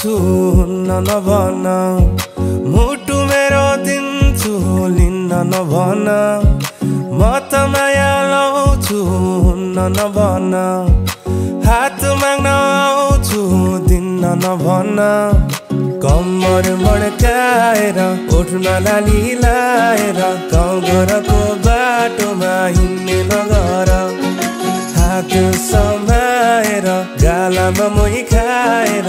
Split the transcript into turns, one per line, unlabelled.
आउँछु हुन्न नभन मुटु मेरो दिन्छु लिन्न नभन म त माया लाउँछु हुन्न नभन हात माग्न आउँछु दिन्न नभन कम्मर मड्काएर ओठमा लाली लाएर गाउँ घरको बाटोमा हिँड्ने नगर हात समाएर गालामा मोही खाएर